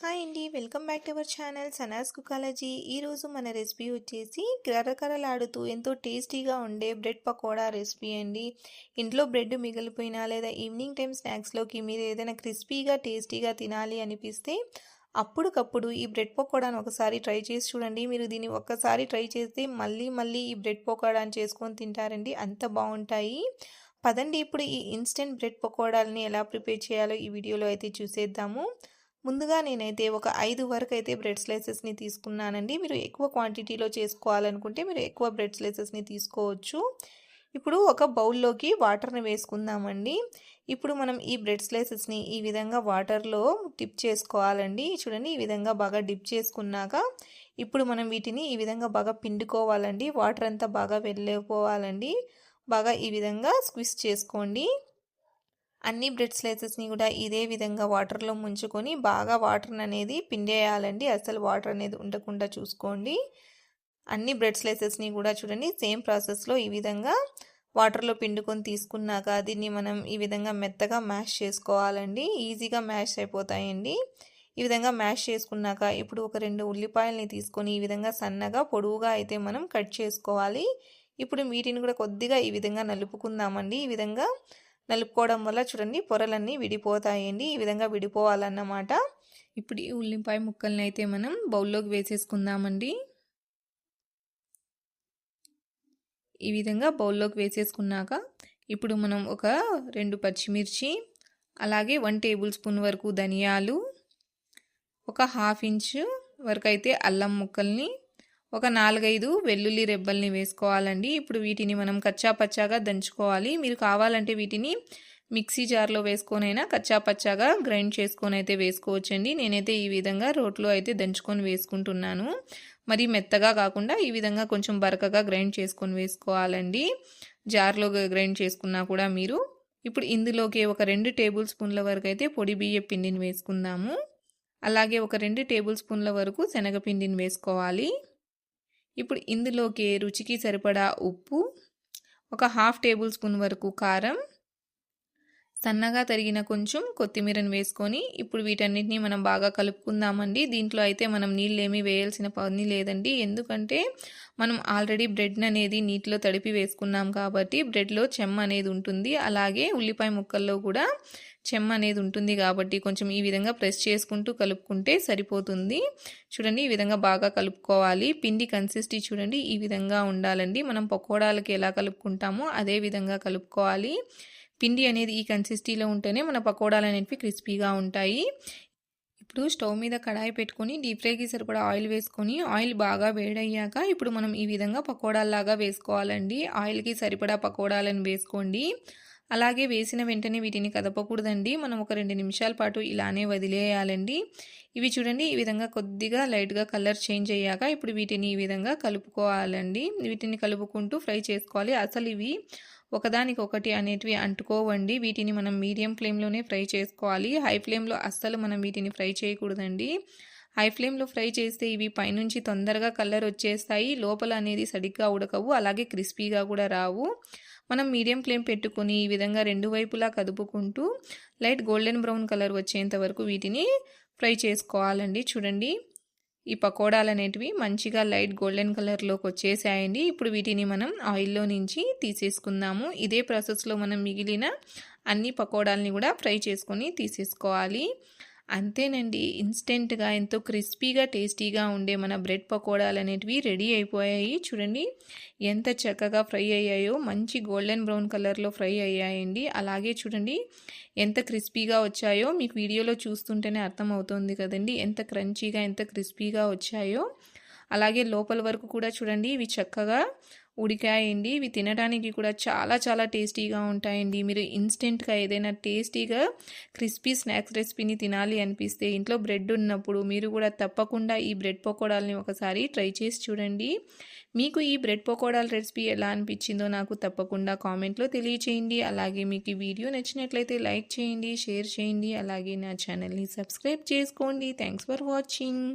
Hi అండి, welcome back to our channel Sanas కుకాలజీ. ఈరోజు మన రెసిపీ వచ్చేసి కరకరలాడుతూ ఎంతో టేస్టీగా ఉండే బ్రెడ్ పకోడా రెసిపీ అండి. ఇంట్లో బ్రెడ్ మిగిలిపోయినా లేదా ఈవినింగ్ టైం స్నాక్స్లోకి మీరు ఏదైనా క్రిస్పీగా టేస్టీగా తినాలి అనిపిస్తే అప్పుడుకప్పుడు ఈ బ్రెడ్ పకోడాను ఒకసారి ట్రై చేసి చూడండి. మీరు దీన్ని ఒక్కసారి ట్రై చేస్తే మళ్ళీ మళ్ళీ ఈ బ్రెడ్ పకోడాని చేసుకొని తింటారండి, అంత బాగుంటాయి. పదండి ఇప్పుడు ఈ ఇన్స్టెంట్ బ్రెడ్ పకోడాలని ఎలా ప్రిపేర్ చేయాలో ఈ వీడియోలో అయితే చూసేద్దాము. ముందుగా నేనైతే ఒక 5 వరకు అయితే బ్రెడ్ స్లైసెస్ని తీసుకున్నానండి. మీరు ఎక్కువ క్వాంటిటీలో చేసుకోవాలనుకుంటే మీరు ఎక్కువ బ్రెడ్ స్లైసెస్ని తీసుకోవచ్చు. ఇప్పుడు ఒక బౌల్లోకి వాటర్ని వేసుకుందామండి. ఇప్పుడు మనం ఈ బ్రెడ్ స్లైసెస్ని ఈ విధంగా వాటర్లో డిప్ చేసుకోవాలండి. చూడండి, ఈ విధంగా బాగా డిప్ చేసుకున్నాక ఇప్పుడు మనం వీటిని ఈ విధంగా బాగా పిండుకోవాలండి. వాటర్ అంతా బాగా వెళ్ళిపోవాలండి. బాగా ఈ విధంగా స్క్విజ్ చేసుకోండి. అన్ని బ్రెడ్ స్లైసెస్ని కూడా ఇదే విధంగా వాటర్లో ముంచుకొని బాగా వాటర్ అనేది పిండేయాలండి. అసలు వాటర్ అనేది ఉండకుండా చూసుకోండి. అన్ని బ్రెడ్ స్లైసెస్ని కూడా చూడండి సేమ్ ప్రాసెస్లో ఈ విధంగా వాటర్లో పిండుకొని తీసుకున్నాక దీన్ని మనం ఈ విధంగా మెత్తగా మ్యాష్ చేసుకోవాలండి. ఈజీగా మ్యాష్ అయిపోతాయండి. ఈ విధంగా మ్యాష్ చేసుకున్నాక ఇప్పుడు ఒక 2 ఉల్లిపాయలని తీసుకొని ఈ విధంగా సన్నగా పొడవుగా అయితే మనం కట్ చేసుకోవాలి. ఇప్పుడు వీటిని కూడా కొద్దిగా ఈ విధంగా నలుపుకుందామండి. ఈ విధంగా నలుపుకోవడం వల్ల చూడండి పొరలన్నీ విడిపోతాయండి. ఈ విధంగా విడిపోవాలన్నమాట. ఇప్పుడు ఈ ఉల్లిపాయ ముక్కల్ని అయితే మనం బౌల్లోకి వేసేసుకుందామండి. ఈ విధంగా బౌల్లోకి వేసేసుకున్నాక ఇప్పుడు మనం ఒక 2 పచ్చిమిర్చి, అలాగే 1 టేబుల్ స్పూన్ వరకు ధనియాలు, ఒక 1/2 ఇంచు వరకు అయితే అల్లం ముక్కల్ని, ఒక 4-5 వెల్లుల్లి రెబ్బల్ని వేసుకోవాలండి. ఇప్పుడు వీటిని మనం కచ్చా పచ్చాగా దంచుకోవాలి. మీరు కావాలంటే వీటిని మిక్సీ జార్లో వేసుకొనైనా కచ్చా పచ్చాగా గ్రైండ్ చేసుకొని అయితే వేసుకోవచ్చండి. నేనైతే ఈ విధంగా రోట్లో అయితే దంచుకొని వేసుకుంటున్నాను. మరి మెత్తగా కాకుండా ఈ విధంగా కొంచెం బరకగా గ్రైండ్ చేసుకొని వేసుకోవాలండి. జార్లో గ్రైండ్ చేసుకున్నా కూడా మీరు. ఇప్పుడు ఇందులోకి ఒక 2 టేబుల్ స్పూన్ల వరకు అయితే పొడి బియ్య పిండిని వేసుకుందాము. అలాగే ఒక 2 టేబుల్ స్పూన్ల వరకు శనగపిండిని వేసుకోవాలి. ఇప్పుడు ఇందులోకి రుచికి సరిపడా ఉప్పు, ఒక 1/2 టేబుల్ స్పూన్ వరకు కారం, సన్నగా తరిగిన కొంచెం కొత్తిమీరని వేసుకొని ఇప్పుడు వీటన్నిటిని మనం బాగా కలుపుకుందామండి. దీంట్లో అయితే మనం నీళ్ళు ఏమీ వేయాల్సిన పని లేదండి. ఎందుకంటే మనం ఆల్రెడీ బ్రెడ్ అనేది నీటిలో తడిపి వేసుకున్నాం కాబట్టి బ్రెడ్లో చెమ్మ అనేది ఉంటుంది. అలాగే ఉల్లిపాయ ముక్కల్లో కూడా చెమ్మ అనేది ఉంటుంది కాబట్టి కొంచెం ఈ విధంగా ప్రెస్ చేసుకుంటూ కలుపుకుంటే సరిపోతుంది. చూడండి, ఈ విధంగా బాగా కలుపుకోవాలి. పిండి కన్సిస్టెన్సీ చూడండి ఈ విధంగా ఉండాలండి. మనం పకోడాలకి ఎలా కలుపుకుంటామో అదే విధంగా కలుపుకోవాలి. పిండి అనేది ఈ కన్సిస్టెన్సీలో ఉంటేనే మన పకోడాలు అనేవి క్రిస్పీగా ఉంటాయి. ఇప్పుడు స్టవ్ మీద కడాయి పెట్టుకొని డీప్ ఫ్రైకి సరిపడా ఆయిల్ వేసుకొని ఆయిల్ బాగా వేడయ్యాక ఇప్పుడు మనం ఈ విధంగా పకోడాల్లాగా వేసుకోవాలండి. ఆయిల్కి సరిపడా పకోడాలను వేసుకోండి. అలాగే వేసిన వెంటనే వీటిని కదపకూడదండి. మనం ఒక 2 నిమిషాల పాటు ఇలానే వదిలేయాలండి. ఇవి చూడండి ఈ విధంగా కొద్దిగా లైట్గా కలర్ చేంజ్ అయ్యాక ఇప్పుడు వీటిని ఈ విధంగా కలుపుకోవాలండి. వీటిని కలుపుకుంటూ ఫ్రై చేసుకోవాలి. అసలు ఇవి ఒకదానికొకటి అనేటివి అంటుకోవండి. వీటిని మనం మీడియం ఫ్లేమ్లోనే ఫ్రై చేసుకోవాలి. హై ఫ్లేమ్లో అస్సలు మనం వీటిని ఫ్రై చేయకూడదండి. హై ఫ్లేమ్లో ఫ్రై చేస్తే ఇవి పైనుంచి తొందరగా కలర్ వచ్చేస్తాయి, లోపల అనేది సరిగ్గా ఉడకవు, అలాగే క్రిస్పీగా కూడా రావు. మనం మీడియం ఫ్లేమ్ పెట్టుకొని ఈ విధంగా 2 వైపులా కదుపుకుంటూ లైట్ గోల్డెన్ బ్రౌన్ కలర్ వచ్చేంత వరకు వీటిని ఫ్రై చేసుకోవాలండి. చూడండి, ఈ పకోడాలు అనేటివి మంచిగా లైట్ గోల్డెన్ కలర్లోకి వచ్చేసాయండి. ఇప్పుడు వీటిని మనం ఆయిల్లో నుంచి తీసేసుకుందాము. ఇదే ప్రాసెస్లో మనం మిగిలిన అన్ని పకోడాలని కూడా ఫ్రై చేసుకొని తీసేసుకోవాలి. అంతేనండి, ఇన్స్టెంట్గా ఎంతో క్రిస్పీగా టేస్టీగా ఉండే మన బ్రెడ్ పకోడాలు అనేటివి రెడీ అయిపోయాయి. చూడండి ఎంత చక్కగా ఫ్రై అయ్యాయో, మంచి గోల్డెన్ బ్రౌన్ కలర్లో ఫ్రై అయ్యాయండి. అలాగే చూడండి ఎంత క్రిస్పీగా వచ్చాయో మీకు వీడియోలో చూస్తుంటేనే అర్థమవుతుంది కదండి ఎంత క్రంచీగా ఎంత క్రిస్పీగా వచ్చాయో. అలాగే లోపల వరకు కూడా చూడండి ఇవి చక్కగా ఉడికాయండి. ఇవి తినడానికి కూడా చాలా చాలా టేస్టీగా ఉంటాయండి. మీరు ఇన్స్టెంట్గా ఏదైనా టేస్టీగా క్రిస్పీ స్నాక్స్ రెసిపీని తినాలి అనిపిస్తే ఇంట్లో బ్రెడ్ ఉన్నప్పుడు మీరు కూడా తప్పకుండా ఈ బ్రెడ్ పకోడాలని ఒకసారి ట్రై చేసి చూడండి. మీకు ఈ బ్రెడ్ పకోడాల రెసిపీ ఎలా అనిపించిందో నాకు తప్పకుండా కామెంట్లో తెలియచేయండి. అలాగే మీకు ఈ వీడియో నచ్చినట్లయితే లైక్ చేయండి, షేర్ చేయండి, అలాగే నా ఛానల్ని సబ్స్క్రైబ్ చేసుకోండి. Thanks for watching.